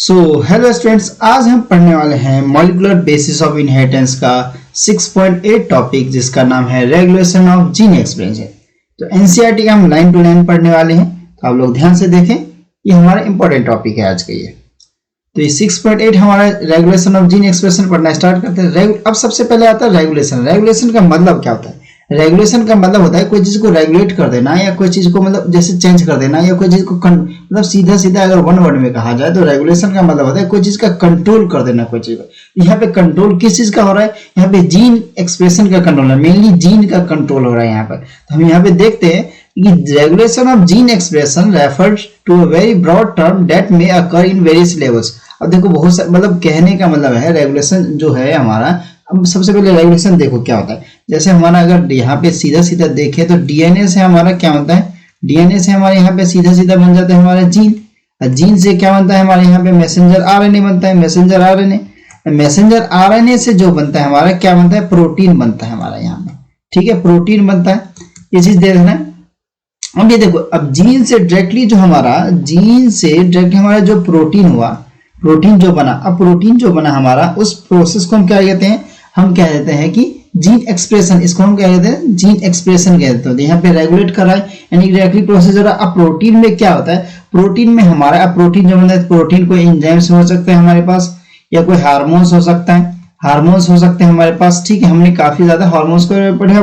So hello students, आज हम पढ़ने वाले हैं मॉलिक्यूलर बेसिस ऑफ इनहेरिटेंस का 6.8 टॉपिक जिसका नाम है रेगुलेशन ऑफ जीन एक्सप्रेशन। तो एनसीईआरटी का हम लाइन टू लाइन पढ़ने वाले हैं, तो आप लोग ध्यान से देखें, ये हमारा इंपॉर्टेंट टॉपिक है आज का ये। तो ये 6.8 हमारा रेगुलेशन ऑफ जीन एक्सप्रेशन पढ़ना स्टार्ट करते हैं। अब सबसे पहले आता है रेगुलेशन। रेगुलेशन का मतलब क्या होता है? रेगुलेशन का मतलब होता है कोई चीज को रेगुलेट कर देना या कोई चीज को मतलब जैसे चेंज कर देना या कोई चीज को मतलब सीधा सीधा अगर वन वर्ड में कहा जाए तो रेगुलेशन का मतलब होता है कोई चीज का कंट्रोल कर देना कोई चीज को। यहाँ पे कंट्रोल किस चीज का हो रहा है? यहाँ पे जीन एक्सप्रेशन का कंट्रोल है, मेनली जीन का कंट्रोल हो रहा है यहाँ पर। तो हम यहाँ पे देखते हैं कि regulation of gene expression refers to a very broad term that may occur in various levels. अब देखो बहुत सारे मतलब कहने का मतलब है रेगुलेशन जो है हमारा। अब सबसे पहले रेगुलेशन देखो क्या होता है। जैसे हमारा अगर यहाँ पे सीधा सीधा देखें तो डीएनए से हमारा क्या होता है? डीएनए से हमारे यहाँ पे सीधा सीधा बन जाता है हमारा जीन। जीन से क्या बनता है हमारे यहाँ पे? मैसेंजर आरएनए बनता है। मैसेंजर आरएनए, मैसेंजर आरएनए से जो बनता है हमारा क्या बनता है? प्रोटीन बनता है हमारा यहाँ पे। ठीक है, प्रोटीन बनता है। ये चीज देखना है। अब ये देखो, अब जीन से डायरेक्टली जो हमारा जीन से डायरेक्टली हमारा जो प्रोटीन हुआ, प्रोटीन जो बना, अब प्रोटीन जो बना हमारा उस प्रोसेस को हम क्या कहते हैं? हम कह देते हैं कि जीन एक्सप्रेशन। इसको हम क्या कहते हैं? जीन एक्सप्रेशन कहते हैं। यहाँ पे रेगुलेट कर रहा है यानी डायरेक्टली प्रोसेस हो रहा है। अब प्रोटीन में क्या होता है? प्रोटीन में हमारा अब प्रोटीन जो बनता है, प्रोटीन कोई एंजाइम्स हो सकते हैं हमारे पास या कोई हार्मोन्स हो सकता है, हार्मोन्स हो सकते हैं हमारे पास। ठीक है, हमने काफी ज्यादा हार्मोन्स को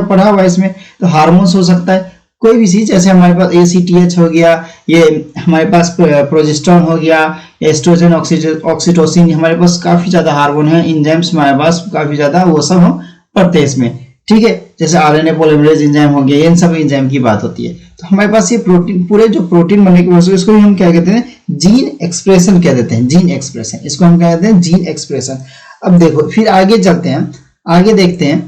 पढ़ा हुआ है इसमें। तो हार्मोन्स हो सकता है कोई भी चीज, जैसे हमारे पास ACTH हो गया, ये हमारे पास प्रोजेस्टेरोन हो गया, एस्ट्रोजन, ऑक्सीटोसिन, हमारे पास काफी ज्यादा हार्मोन है, एंजाइम्स हमारे पास काफी ज्यादा, वो सब हम पढ़ते हैं इसमें। ठीक है, जैसे RNA पॉलीमरेज एंजाइम हो गया, इन सब एंजाइम की बात होती है। तो हमारे पास ये प्रोटीन, पूरे जो प्रोटीन बनने की प्रोसेस, इसको हम क्या कहते हैं? जीन एक्सप्रेशन कह देते हैं। जीन एक्सप्रेशन, इसको हम कहते हैं जीन एक्सप्रेशन। अब देखो फिर आगे चलते हैं, आगे देखते हैं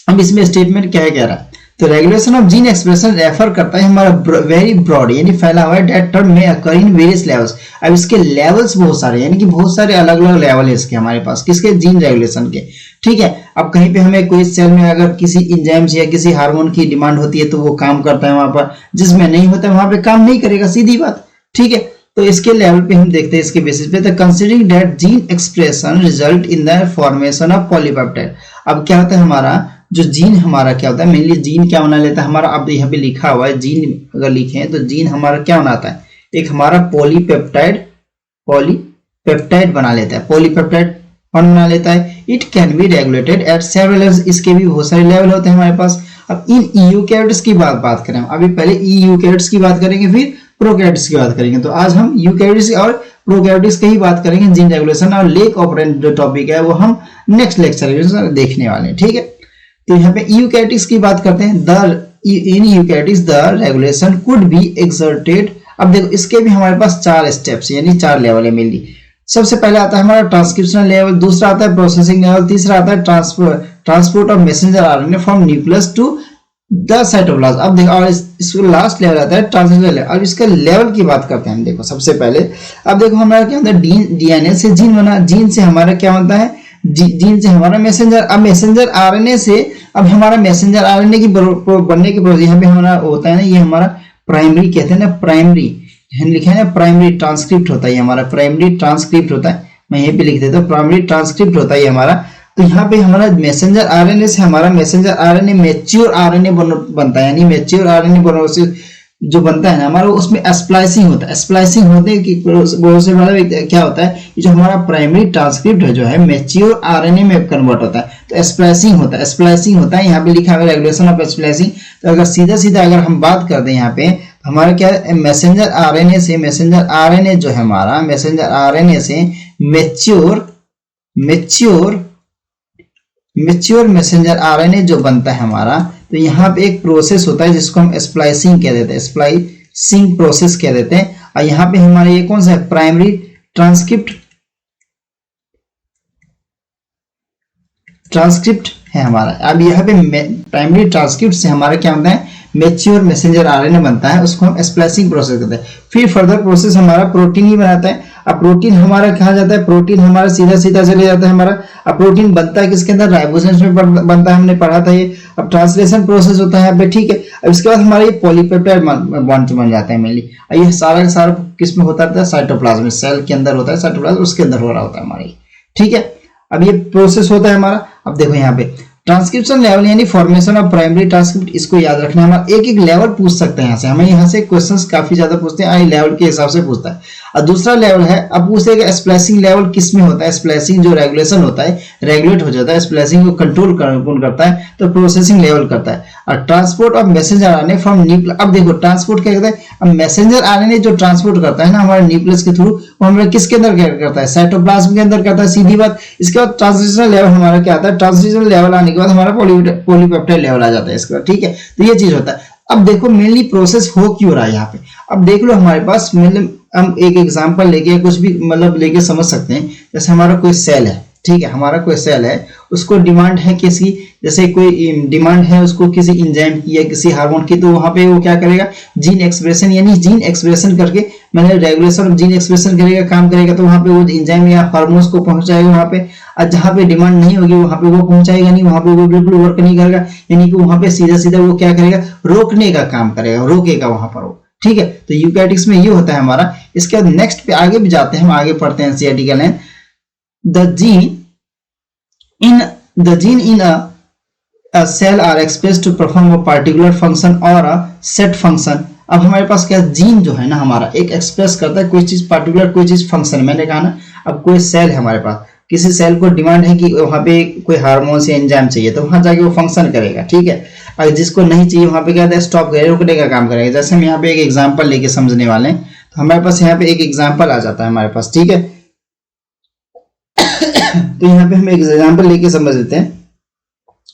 अब इसमें स्टेटमेंट क्या कह रहा है। तो regulation of gene expression refer करता है हमारा वेरी ब्रॉड यानी फैला हुआ है, दैट टर्म में अकर इन वेरियस लेवल्स। अब इसके लेवल्स बहुत सारे यानी कि बहुत सारे अलग अलग लेवल है इसके हमारे पास, किसके? जीन रेगुलेशन के। ठीक है, अब कहीं पे हमें कोई सेल में अगर किसी एंजाइम्स या किसी हार्मोन की डिमांड होती है तो वो काम करता है वहां पर, जिसमें नहीं होता है वहां पे काम नहीं करेगा, सीधी बात। ठीक है, तो इसके लेवल पे हम देखते हैं इसके बेसिस पे। तो considering that gene expression result in the formation of polypeptide. अब क्या होता है हमारा जो जीन हमारा क्या होता है? मेनली जीन क्या बना लेता है हमारा? अब यहाँ पे लिखा हुआ है जीन, अगर लिखे हैं तो जीन हमारा क्या बनाता है? एक हमारा पॉलीपेप्टाइड बना लेता है। पॉलीपेप्टाइड कौन बना लेता है? It can be regulated eight several levels. इसके भी बहुत सारे लेवल होते हैं हमारे पास। अब इन यूकैरियोट्स की बात करें, अभी पहले यूकैरियोट्स की बात करेंगे, फिर प्रोकैरियोट्स की बात करेंगे। तो आज हम यूकैरियोट्स और प्रोकैरियोट्स की ही बात करेंगे। जीन रेगुलेशन और लेक ऑपरेंट जो टॉपिक है वो हम नेक्स्ट लेक्चर में देखने वाले हैं। ठीक है, तो यहाँ पे यूकैरियोट्स की बात करते हैं। In eukaryotes the regulation could be exerted. अब देखो इसके भी हमारे पास 4 स्टेप्स यानी 4 लेवल है मेनली। सबसे पहले आता है हमारा ट्रांसक्रिप्शनल लेवल, दूसरा आता है प्रोसेसिंग लेवल, तीसरा आता है transport of messenger RNA from nucleus to the cytoplasm. अब देखो, और इसको लास्ट लेवल आता है ट्रांसलेशन लेवल। अब इसका लेवल की बात करते हैं हम। देखो सबसे पहले अब देखो हमारा क्या होता है? DNA से जीन बना, जीन से हमारा क्या बनता है? जीन से हमारा मैसेंजर। अब मैसेंजर RNA से अब हमारा मैसेंजर RNA की बनने की प्रोसेस यहाँ पे हमारा होता है ना, ये हमारा प्राइमरी कहते हैं ना, प्राइमरी लिखा है ना, प्राइमरी ट्रांसक्रिप्ट होता है हमारा, प्राइमरी ट्रांसक्रिप्ट होता है। मैं यहीं पे लिख देता हूँ, प्राइमरी ट्रांसक्रिप्ट होता है हमारा। तो यहाँ पे हमारा मैसेंजर RNA से हमारा मैसेंजर RNA मैच्योर RNA बनता है, यानी मैच्योर RNA जो बनता है ना हमारा, उसमें स्प्लाइसिंग होता है। स्प्लाइसिंग होने की प्रोसेस वाला क्या होता है? जो हमारा प्राइमरी ट्रांसक्रिप्ट जो है मैच्योर RNA में कन्वर्ट होता है, तो स्प्लाइसिंग होता है। स्प्लाइसिंग होता है, यहाँ पे लिखा है रेगुलेशन ऑफ स्प्लाइसिंग। तो अगर सीधा सीधा अगर हम बात करते हैं यहाँ पे, हमारा क्या है? मैसेंजर RNA से, मैसेंजर RNA जो है हमारा, मैसेंजर RNA से मैच्योर मैसेंजर RNA जो बनता है हमारा, तो यहाँ पे एक प्रोसेस होता है जिसको हम स्प्लाइसिंग कह देते हैं, स्प्लाइसिंग प्रोसेस कह देते हैं। और यहाँ पे हमारा ये कौन सा है? प्राइमरी ट्रांसक्रिप्ट है हमारा। अब यहाँ पे प्राइमरी ट्रांसक्रिप्ट से हमारा क्या होता है? मैच्योर मैसेंजर RNA बनता है, उसको हम स्प्लाइसिंग प्रोसेस कहते हैं। फिर फर्दर प्रोसेस हमारा प्रोटीन ही बनाता है। अब प्रोटीन हमारा कहाँ जाता है, प्रोटीन हमारा सीधा सीधा चले जाता है हमारा। अब प्रोटीन बनता है किसके अंदर, राइबोसोम्स में बनता है, हमने पढ़ा था ये। अब ट्रांसलेशन प्रोसेस होता है यहाँ पे, ठीक है। अब इसके बाद हमारा ये पॉलीपेप्टाइड बॉन्ड बन जाता है मेनली। ये सारा का सारा किस में होता है, साइटोप्लाज्म में, सेल के अंदर होता है साइटोप्लाज्म, उसके अंदर हो रहा होता है हमारा ये, ठीक है। अब ये प्रोसेस होता है हमारा। अब देखो यहाँ पे ट्रांसक्रिप्शन लेवल यानी फॉर्मेशन ऑफ प्राइमरी ट्रांसक्रिप्ट, इसको याद रखना है। हमारा एक एक लेवल पूछ सकते हैं यहाँ से, हमें यहाँ से क्वेश्चंस काफी ज्यादा पूछते हैं, लेवल के हिसाब से पूछता है। और दूसरा लेवल है, अब पूछेगा स्प्लाइसिंग लेवल किस में होता है, स्प्लाइसिंग जो रेगुलेशन होता है, रेगुलेट हो जाता है, स्प्लाइसिंग को कंट्रोल कौन करता है, तो प्रोसेसिंग लेवल करता है। और transport of messenger RNA from nucleus, अब देखो ट्रांसपोर्ट क्या करता है, अब मैसेंजर आरएनए जो ट्रांसपोर्ट करता है ना हमारे न्यूक्लियस के थ्रू, वो हमारे किसके अंदर क्या करता है, साइटोप्लाज्म के अंदर करता है, सीधी बात। इसके बाद ट्रांसलेशनल लेवल हमारा क्या आता है, ट्रांसलेशनल लेवल आने के बाद हमारा पॉलीपेप्टाइड लेवल आ जाता है इसके बाद, ठीक है। तो ये चीज होता है। अब देखो मेनली प्रोसेस हो क्यों रहा है यहाँ पे, अब देख लो हमारे पास मतलब हम एक एग्जांपल लेके कुछ भी मतलब लेके समझ सकते हैं। जैसे हमारा कोई सेल है, ठीक है, हमारा कोई सेल है, उसको डिमांड है किसी, जैसे कोई डिमांड है उसको किसी एंजाइम की या किसी हार्मोन की, तो वहां पे वो क्या करेगा, जीन एक्सप्रेशन यानी जीन एक्सप्रेशन करके मतलब रेगुलेशन ऑफ जीन एक्सप्रेशन करेगा, काम करेगा। तो वहां पे वो एंजाइम या हार्मोन्स को पहुंचाएगा वहां पे, और जहां पे डिमांड नहीं होगी वहां पे वो पहुंचाएगा नहीं, वहां पे वो बिल्कुल वर्क नहीं करेगा, यानी कि वहां पे सीधा सीधा वो क्या करेगा, रोकने का काम करेगा, रोकेगा वहां पर वो, ठीक है। तो यूकैरियोट्स में ये होता है हमारा। इसके बाद नेक्स्ट पे आगे भी जाते हैं, हम आगे पढ़ते हैं एनसीईआरटी का line, the gene in a cell are expressed to perform a particular function or a set function। अब हमारे पास क्या जीन जो है ना हमारा एक एक्सप्रेस करता है कोई चीज पर्टिकुलर, कोई चीज फंक्शन, मैंने कहा ना। अब कोई सेल है हमारे पास, किसी सेल को डिमांड है कि वहां पे कोई हार्मोन या एंजाइम चाहिए, तो वहां जाके वो फंक्शन करेगा, ठीक है। अगर जिसको नहीं चाहिए वहां पे क्या होता है, स्टॉप करेगा, रुकने का काम करेगा। जैसे हम यहाँ पे एक एग्जाम्पल लेके समझने वाले हैं, तो हमारे पास यहाँ पे एक एग्जाम्पल आ जाता है हमारे पास, ठीक है। तो यहाँ पे हम एक एग्जाम्पल लेके समझ लेते हैं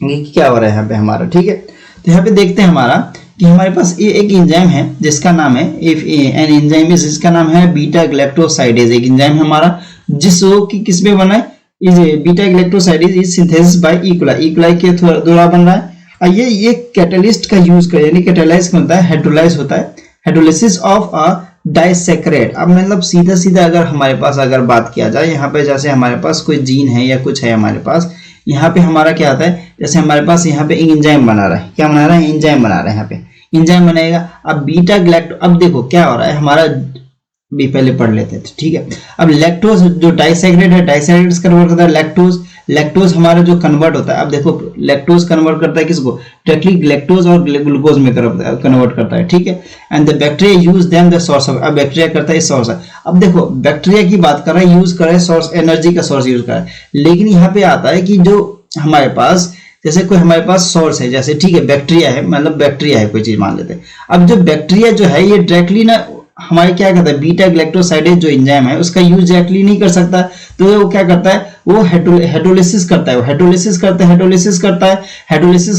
कि क्या हो रहा है यहाँ पे हमारा, ठीक है। तो यहाँ पे देखते हैं हमारा कि हमारे पास ये एक एंजाइम है जिसका नाम है, इफ एन एंजाइम इज, जिसका नाम है बीटा ग्लैक्टोसाइडेज। एक एंजाइम है हमारा जिसको कि किस में बना है, is beta galactosidase is synthesis by E coli के द्वारा बन रहा है। और ये कैटलिस्ट का यूज कर, यानी कैटालाइज होता है, हाइड्रोलाइज होता है, हाइड्रोलिसिस ऑफ अ डाइसैकराइड। अब मतलब सीधा सीधा अगर हमारे पास अगर बात किया जाए यहाँ पे, जैसे हमारे पास कोई जीन है या कुछ है हमारे पास, यहाँ पे हमारा क्या आता है, जैसे हमारे पास यहाँ पे एंजाइम बना रहा है, क्या बना रहा है, एंजाइम बना रहा है, यहाँ पे एंजाइम बनाएगा। अब बीटा ग्लैक्टो, अब देखो क्या हो रहा है हमारा, भी पहले पढ़ लेते थे, ठीक है। अब लैक्टोज जो डाइसैकराइड है, डाइसैकराइड कन्वर्ट करता है लैक्टोज, लैक्टोज हमारा जो कन्वर्ट होता है, अब देखो लैक्टोज कन्वर्ट करता है किसको, डायरेक्टली लैक्टोज और ग्लूकोज में कन्वर्ट करता है, ठीक है। And the bacteria use them the source of, अब बैक्टीरिया करता है सोर्स। अब देखो बैक्टीरिया की बात कर रहे हैं, यूज कर रहे हैं सोर्स, एनर्जी का सोर्स यूज कर रहा है। लेकिन यहाँ पे आता है कि जो हमारे पास जैसे कोई हमारे पास सोर्स है, जैसे ठीक है बैक्टीरिया है, मतलब बैक्टीरिया है कोई चीज मान लेते हैं। अब जो बैक्टीरिया जो है ये डायरेक्टली ना हमारे क्या करता है, बीटा ग्लैक्टोसाइडेज जो एंजाइम है उसका यूज डायरेक्टली नहीं कर सकता, तो वो क्या करता है, वो हाइड्रोलिसिस करता है, वो हाइड्रोलिसिस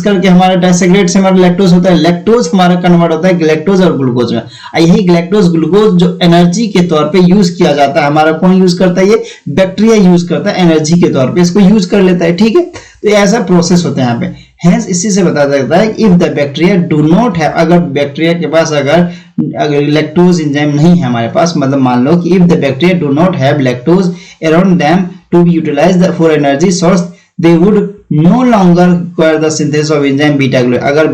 करके हमारा डाइसैकराइड से हमारा लैक्टोज होता है, लैक्टोज हमारा कन्वर्ट होता है ग्लैक्टोज और ग्लूकोज में। यही ग्लैक्टोज ग्लूकोज जो एनर्जी के तौर पे यूज किया जाता है, हमारा कौन यूज करता है, ये बैक्टीरिया यूज करता है एनर्जी के तौर पे, इसको यूज कर लेता है, ठीक है। तो ऐसा प्रोसेस होता है यहाँ पे। हेंस इसी से पता चलता है if the bacteria do not have, अगर बैक्टीरिया के पास अगर लैक्टोज एंजाइम नहीं है हमारे पास, मतलब मान लो कि if the bacteria do not have lactose around them to be utilized for energy source, they would no longer require the synthesis of enzyme beta glucose. अगर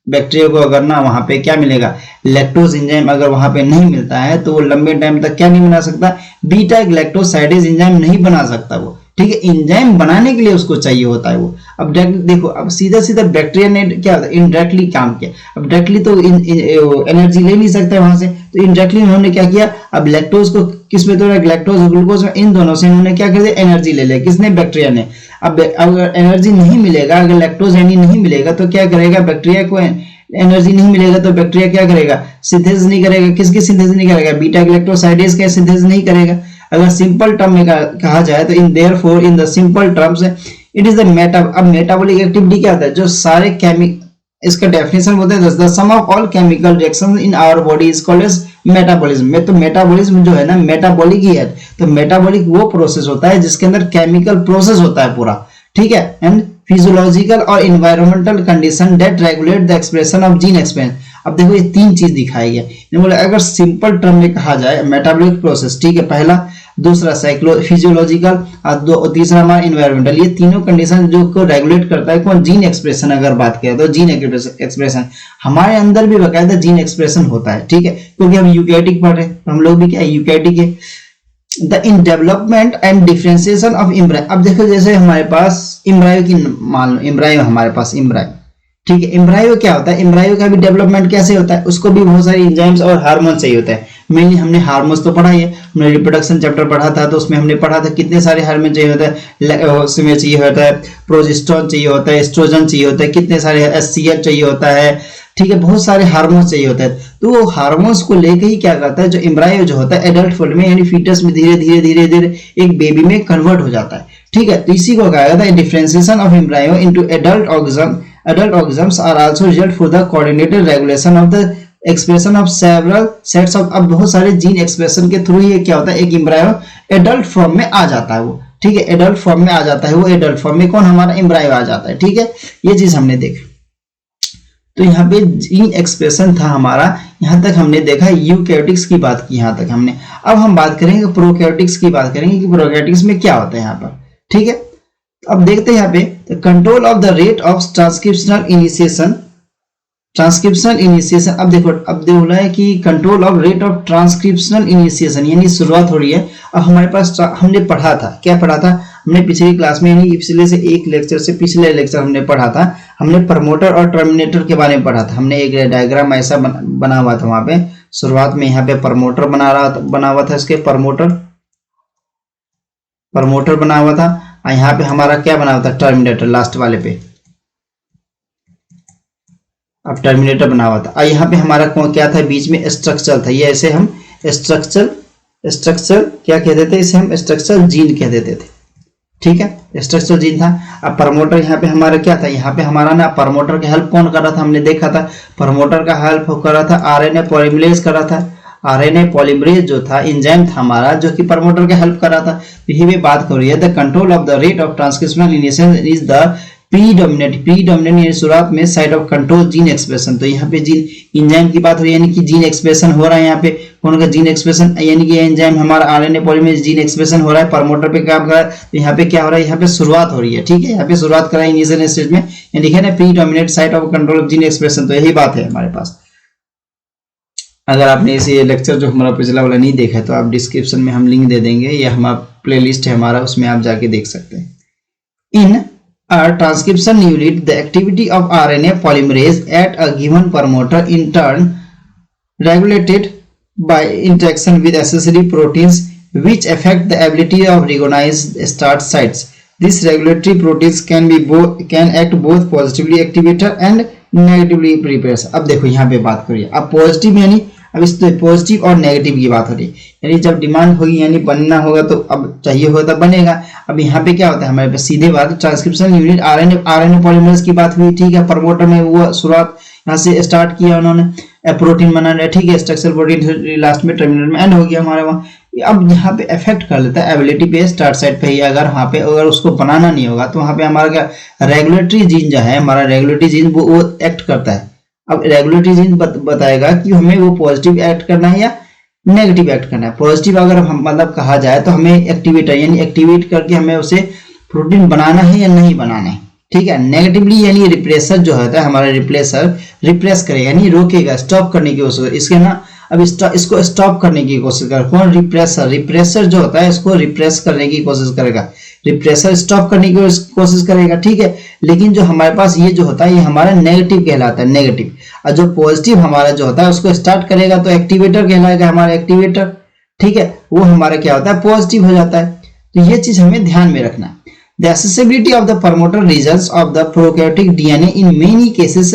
बैक्टीरिया को अगर ना वहां पे क्या मिलेगा, लैक्टोज एंजाइम अगर वहां पे नहीं मिलता है, तो वो लंबे टाइम तक क्या नहीं बना सकता, बीटा ग्लैक्टोसाइडेज एंजाइम नहीं बना सकता वो, ठीक है। एंजाइम बनाने के लिए उसको चाहिए होता है वो। अब देखो, अब सीधा सीधा बैक्टीरिया ने क्या इनडायरेक्टली काम किया। अब डायरेक्टली तो एनर्जी ले नहीं सकता वहां से, तो इनडायरेक्टली उन्होंने क्या किया, अब लैक्टोज को किस में तोड़ा, ग्लैक्टोज और ग्लूकोज में, इन दोनों से इन्होंने क्या कर दिया, एनर्जी ले लिया, किसने, बैक्टीरिया ने। अब अगर एनर्जी नहीं मिलेगा, अगर लैक्टोज यानी नहीं मिलेगा, तो क्या करेगा, बैक्टीरिया को एनर्जी नहीं मिलेगा तो बैक्टीरिया क्या करेगा, सिंथेसिस नहीं करेगा। किसकी सिंथेसिस नहीं करेगा, बीटा ग्लैक्टोसाइडेज का सिंथेसिस नहीं करेगा। अगर सिंपल टर्म में कहा जाए तो in therefore in the simple terms it is the अब मेटाबॉलिक एक्टिविटी क्या होता है, जो सारे इसका डेफिनेशन बोलते हैं the sum of all chemical reactions in our body is called as metabolism. में तो मेटाबॉलिज्म जो है ना मेटाबॉलिक ही है, तो मेटाबॉलिक वो प्रोसेस होता है जिसके अंदर केमिकल प्रोसेस होता है पूरा, ठीक है। एंड फिजियोलॉजिकल और environmental condition that regulate the expression of gene expression. अब देखो ये तीन चीज दिखाई गया, बोले अगर सिंपल टर्म में कहा जाए मेटाबॉलिक प्रोसेस, ठीक है, पहला, दूसरा फिजियोलॉजिकल और तीसरा हमारा इन्वायरमेंटल, ये तीनों कंडीशन जो को रेगुलेट करता है कौन, जीन एक्सप्रेशन। अगर बात करें तो जीन एक्सप्रेशन हमारे अंदर भी बकायदा जीन एक्सप्रेशन होता है, ठीक है, क्योंकि हम यूकैरियोटिक पढ़ रहे हैं, हम लोग भी क्या यूकैरियोटिक है। The in development and differentiation of embryo, अब देखो जैसे हमारे पास एम्ब्रायो की, मान लो एम्ब्रायो, हमारे पास एम्ब्रायो, ठीक है, एम्ब्रायो क्या होता है, एम्ब्रायो का भी डेवलपमेंट कैसे होता है, उसको भी बहुत सारे एंजाइम्स और हार्मोन चाहिए होता है। मेनली हमने हार्मोन्स तो पढ़ा ही है, हमने रिप्रोडक्शन चैप्टर पढ़ा था, तो उसमें हमने पढ़ा था कितने सारे हार्मोन चाहिए होता है, उसमें चाहिए होता है प्रोजेस्टेरोन चाहिए होता है, एस्ट्रोजन चाहिए होता है, कितने सारे एचसीएल चाहिए होता है, ठीक है, बहुत सारे हार्मोन्स चाहिए होता है। तो वो हार्मोन्स को लेकर ही क्या करता है, जो एम्ब्रायो जो होता है एडल्ट फॉर्म में यानी फीटस में धीरे धीरे धीरे धीरे एक बेबी में कन्वर्ट हो जाता है, ठीक है। तो इसी को कहा जाता है differentiation of embryo into adult organism. Adult organisms are also result for the coordinated regulation of the expression of several sets of, अब बहुत सारे जीन एक्सप्रेशन के थ्रू ये क्या होता है, एक एम्ब्रायो एडल्ट फॉर्म में आ जाता है, वो ठीक है, एडल्ट फॉर्म में आ जाता है, वो एडल्ट फॉर्म में कौन, हमारा एम्ब्रायो आ जाता है, ठीक है, ये चीज हमने देखी। तो यहाँ पे जीन एक्सप्रेशन था हमारा, यहाँ तक हमने देखा, यूकैरियोटिक्स की बात की यहाँ तक हमने। अब हम बात करेंगे प्रोकैरियोटिक्स की, बात करेंगे कि प्रोकैरियोटिक्स में क्या होता है यहाँ पर, ठीक है। अब देखते हैं यहाँ पे control of the rate of transcriptional initiation, अब देखो, अब बोला है कि control of rate of transcriptional initiation यानी शुरुआत हो रही है। अब हमारे पास हमने पढ़ा था, क्या पढ़ा था हमने पिछली क्लास में, यानी पिछले से एक लेक्चर से पिछले लेक्चर हमने पढ़ा था, हमने प्रमोटर और टर्मिनेटर के बारे में पढ़ा था। हमने एक डायग्राम ऐसा बना हुआ था वहां पे, शुरुआत में यहाँ पे प्रमोटर बना हुआ था, इसके प्रमोटर बना हुआ था, यहाँ पे हमारा क्या बना हुआ था, टर्मिनेटर लास्ट वाले पे, अब टर्मिनेटर बना हुआ था। और यहाँ पे हमारा क्या था, बीच में स्ट्रक्चर था, ये ऐसे हम स्ट्रक्चर क्या कहते थे, इसे हम स्ट्रक्चर जीन कह देते थे, ठीक है, स्ट्रक्चर जीन था। अब प्रमोटर यहाँ पे हमारा क्या था, यहाँ पे हमारा ना प्रमोटर का हेल्प कौन कर रहा था, हमने देखा था प्रमोटर का हेल्प कर रहा था आरएनए पॉलीमरेज कर रहा था, आरएनए पॉलीमरेज जो था एंजाइम था हमारा, जो कि प्रमोटर का हेल्प कर रहा था। यही भी बात कर रही है, the control of the rate of transcriptional initiation is the predominant यानी शुरुआत में side of control gene expression. तो यहाँ पे जीन एंजाइम की बात हो रही है, यानी कि जीन एक्सप्रेशन हो रहा है, यहाँ पे कौन का जीन एक्सप्रेशन, यानी कि एंजाइम हमारा आरएनए पॉलीमरेज जीन एक्सप्रेशन हो रहा है, प्रमोटर पे काम कर रहा है। तो यहाँ पे क्या हो रहा है, यहाँ पे शुरुआत हो रही है, ठीक है, यहाँ पे शुरुआत कर रहा है इनिशियल स्टेज में, लिखा है ना predominant side of control of gene expression. तो यही बात है हमारे पास। अगर आपने इसे लेक्चर जो हमारा पिछला वाला नहीं देखा है तो आप डिस्क्रिप्शन में हम लिंक दे देंगे, या हमारा प्लेलिस्ट है हमारा, उसमें आप जाके देख सकते हैं। इन a transcription unit, the activity of RNA polymerase at a given promoter in turn regulated by interaction with accessory proteins which affect the ability of recognized start sites. These regulatory proteins can act both positively activator and negatively repressor. अब देखो यहाँ पे बात करिए, अब positive यानी अब इस पॉजिटिव और नेगेटिव की बात हो रही है, यानी जब डिमांड होगी यानी बनना होगा तो अब चाहिए होगा तब बनेगा। अब यहाँ पे क्या होता है हमारे पास, सीधे बात ट्रांसक्रिप्शन यूनिट आरएनए पॉलीमरेज की बात हुई, ठीक है, प्रमोटर में वो शुरुआत यहाँ से स्टार्ट किया उन्होंने, प्रोटीन बनाना है, ठीक है, स्ट्रक्चर प्रोटीन लास्ट में टर्मिनल में एंड हो गया हमारे वहाँ। अब यहाँ पे इफेक्ट कर लेता है एबिलिटी पे स्टार्ट साइड पे ही, अगर वहाँ पे अगर उसको बनाना नहीं होगा तो वहाँ पे हमारा क्या रेगुलेटरी जीन जो है, हमारा रेगुलेटरी जीन वो एक्ट करता है। अब रेगुलेटरी जीन बताएगा कि हमें वो पॉजिटिव एक्ट करना है या नेगेटिव एक्ट करना है। पॉजिटिव अगर हम मतलब कहा जाए तो हमें एक्टिवेटर यानी एक्टिवेट करके हमें उसे प्रोटीन बनाना है या नहीं बनाना है, ठीक है। नेगेटिवली यानी रिप्रेसर जो होता है हमारा, रिप्रेस करेगा यानी रोकेगा, स्टॉप करने की कोशिश, इसके ना अब इसको स्टॉप करने की कोशिश कर, कौन, रिप्रेसर जो होता है इसको रिप्रेस करने की कोशिश करेगा, रिप्रेसर स्टॉप करने की कोशिश करेगा, ठीक है। लेकिन जो हमारे पास ये जो होता है ये हमारा नेगेटिव कहलाता है, नेगेटिव। और जो पॉजिटिव हमारा जो होता है उसको स्टार्ट करेगा तो एक्टिवेटर कहलाएगा हमारा, एक्टिवेटर, ठीक है, वो हमारा क्या होता है पॉजिटिव हो जाता है। तो ये चीज हमें ध्यान में रखना है। The accessibility of the promoter regions of the prokaryotic DNA in many cases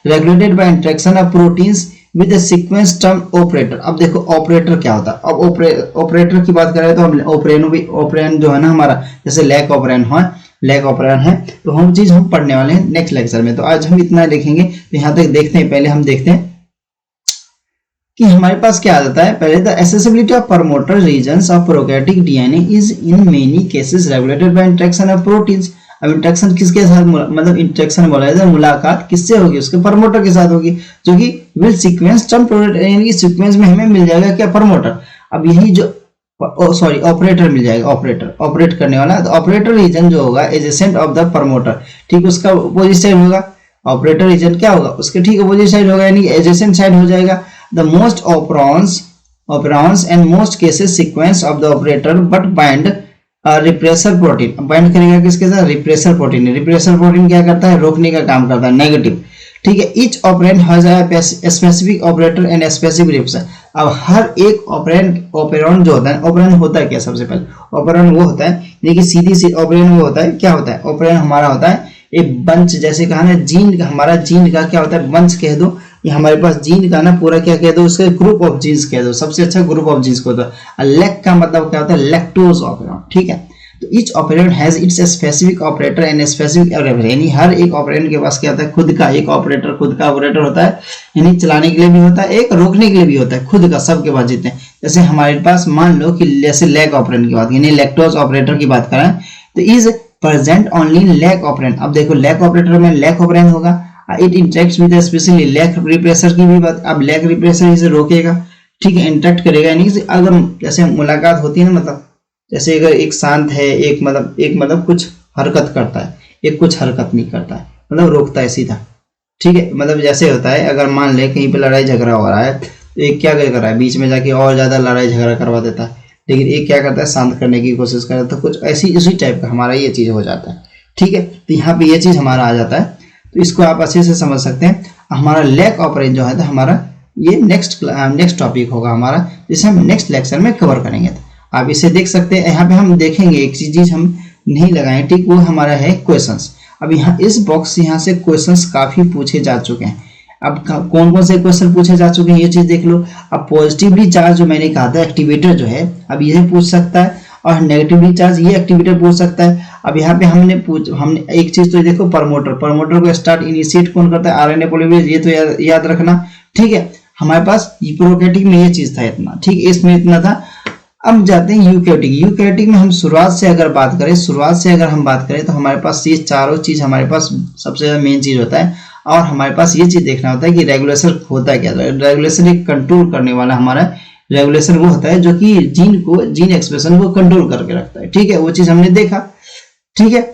regulated by interaction of proteins with the sequence term operator। अब देखो ऑपरेटर क्या होता है, अब ऑपरेटर की बात करें तो हम ऑपरेन जो है ना हमारा, जैसे लैक ऑपरेन है, तो हम चीज हम पढ़ने वाले हैं नेक्स्ट लेक्चर में। तो आज हम इतना देखेंगे, तो यहाँ तक देखते हैं। पहले हम देखते हैं कि हमारे पास क्या आ जाता है। पहले the accessibility of promoter regions of prokaryotic DNA is in many cases regulated by interaction of proteins। अब इंटरेक्शन किसके साथ, मतलब इंटरेक्शन बोला जाता है मुलाकात किससे होगी, उसके प्रमोटर के साथ होगी, जो कि विल सीक्वेंस टर्म प्रोडक्ट, यानी कि सीक्वेंस में हमें मिल जाएगा क्या, प्रमोटर। अब यही जो सॉरी ऑपरेटर मिल जाएगा, ऑपरेटर ऑपरेट करने वाला, तो ऑपरेटर रीजन जो होगा एडजेसेंट ऑफ द प्रमोटर, ठीक उसका अपोजिट साइड होगा। ऑपरेटर रीजन क्या होगा, उसके ठीक अपोजिट साइड होगा, यानी एडजेसेंट साइड हो जाएगा। The most operons and most cases sequence of the operator but bind repressor protein, bind करेगा किसके साथ, रिप्रेसर प्रोटीन। रिप्रेसर प्रोटीन क्या करता है, रोकने का काम करता है, नेगेटिव, ठीक है। Each operand has a specific operator and specific repressor. अब हर एक ऑपरेंड जो होता है, ऑपरेंड होता है क्या, सबसे पहले ऑपरेंड वो होता है, देखिए सीधी सी ऑपरेंड वो होता है, क्या होता है ऑपरेंड हमारा होता है एक बंच, जैसे कहा ना जीन का, हमारा जीन का क्या होता है बंच कह दो, ये हमारे पास जीन का ना पूरा क्या कह दो, उसके ग्रुप ऑफ जीन्स कह दो, सबसे अच्छा ग्रुप ऑफ जीन्स को होता है। लेक का मतलब क्या होता है, लैक्टोज ऑपरेंड, ठीक है। तो each operand has its specific operator and specific operator, यानी हर एक ऑपरेंड के पास क्या होता है, खुद का एक ऑपरेटर, खुद का ऑपरेटर होता है, यानी चलाने के लिए भी होता है, एक रोकने के लिए भी होता है, खुद का सबके पास जितने। जैसे हमारे पास मान लो कि जैसे लैक ऑपरेंड की बात, यानी लैक्टोज ऑपरेटर की बात करें, तो is present only lac operand. अब देखो लैक ऑपरेटर में लैक ऑपरेंड होगा, it interacts with specially lac repressor की भी बात। अब लैक रिप्रेसर इसे रोकेगा, ठीक है, इंटरेक्ट करेगा, यानी कि अगर जैसे मुलाकात होती है ना, मतलब जैसे अगर एक शांत है, एक मतलब कुछ हरकत करता है, एक कुछ हरकत नहीं करता है, मतलब रोकता है सीधा, ठीक है। मतलब जैसे होता है अगर मान ले कहीं पे लड़ाई झगड़ा हो रहा है, तो एक क्या कर रहा है, बीच में जाके और ज्यादा लड़ाई झगड़ा करवा देता है, लेकिन एक क्या करता है, शांत करने की कोशिश करता है। तो कुछ ऐसी इसी टाइप का हमारा ये चीज हो जाता है, ठीक है। तो यहाँ पे ये चीज हमारा आ जाता है, तो इसको आप अच्छे से समझ सकते हैं। हमारा लैक ऑपरेंड जो है तो हमारा ये नेक्स्ट टॉपिक होगा हमारा, जिसे हम नेक्स्ट लेक्चर में कवर करेंगे। तो आप इसे देख सकते हैं, यहाँ पे हम देखेंगे एक चीज हम नहीं लगाए, ठीक, वो हमारा है क्वेश्चंस। अब यहाँ इस बॉक्स यहाँ से क्वेश्चंस काफी पूछे जा चुके हैं। अब कौन कौन से क्वेश्चन पूछे जा चुके हैं ये चीज देख लो। अब पॉजिटिवली चार्ज जो मैंने कहा था एक्टिवेटर जो है, अब ये पूछ सकता है, और नेगेटिवली चार्ज ये एक्टिवेटर पूछ सकता है। अब यहाँ पे हमने एक चीज तो देखो, प्रमोटर को स्टार्ट इनिशिएट कौन करता है, आरएनए पॉलीमरेज, ये तो याद रखना, ठीक है। हमारे पास यूकैरियोटिक में ये चीज था इतना, ठीक, इसमें इतना था। अब जाते हैं यूकैरियोटिक में हम शुरुआत से अगर हम बात करें तो हमारे पास ये चारों चीज हमारे पास सबसे ज्यादा मेन चीज होता है। और हमारे पास ये चीज देखना होता है कि रेगुलेशन होता है क्या। रेगुलेशन एक कंट्रोल करने वाला हमारा रेगुलेशन वो होता है जो कि जीन एक्सप्रेशन को कंट्रोल करके रखता है, ठीक है, वो चीज हमने देखा, ठीक है।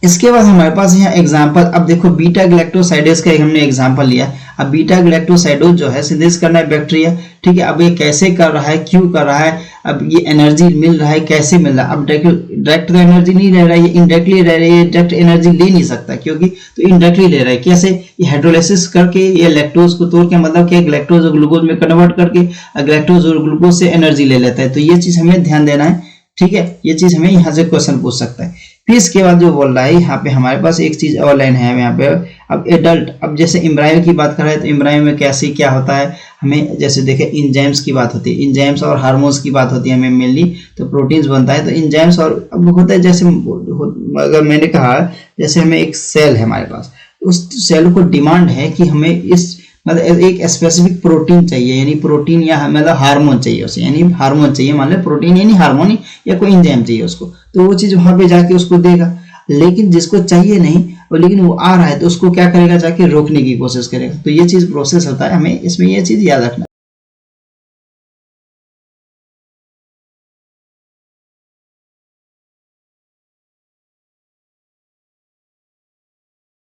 इसके बाद हमारे पास यहाँ एग्जांपल, अब देखो बीटा गैलेक्टोसाइडेज का हमने एग्जांपल लिया। अब बीटा गैलेक्टोसाइडोज जो है सिंथेसिस करना है बैक्टीरिया, ठीक है। अब ये कैसे कर रहा है, क्यों कर रहा है, अब ये एनर्जी मिल रहा है, कैसे मिल रहा है। अब डायरेक्ट तो एनर्जी नहीं ले रहा है, ये इनडायरेक्टली रह रहा है, डायरेक्ट एनर्जी ले नहीं सकता, क्योंकि तो इनडायरेक्टली ले रहा है। कैसे, ये हाइड्रोलाइसिस करके ये लैक्टोज को तोड़ के, मतलब क्या ग्लैक्टोज और ग्लूकोज में कन्वर्ट करके ग्लैक्टोज और ग्लूकोज से एनर्जी ले लेता है। तो ये चीज हमें ध्यान देना है, ठीक है। ये चीज हमें यहाँ से क्वेश्चन पूछ सकता है। फिर इसके बाद जो बोल रहा है यहाँ पे हमारे पास एक चीज और लाइन है यहाँ पे। अब एडल्ट, अब जैसे एम्ब्रायो की बात कर रहे हैं तो एम्ब्रायो में कैसे क्या होता है, हमें जैसे देखे इंजाइम्स की बात होती है, इंजाइम्स और हार्मोन्स की बात होती है हमें मेनली। तो प्रोटीन्स बनता है तो इंजाइम्स, और अब होता है जैसे अगर मैंने कहा जैसे हमें एक सेल है हमारे पास, उस सेल को डिमांड है कि हमें इस मतलब एक स्पेसिफिक प्रोटीन चाहिए, यानी प्रोटीन या मतलब हार्मोन चाहिए उसे, यानी हार्मोन चाहिए, मान लो प्रोटीन यानी हार्मोन या कोई एंजाइम चाहिए उसको, तो वो चीज वहां पे जाके उसको देगा। लेकिन जिसको चाहिए नहीं और लेकिन वो आ रहा है तो उसको क्या करेगा, जाके रोकने की कोशिश करेगा। तो ये चीज प्रोसेस होता है, हमें इसमें ये चीज याद रखना।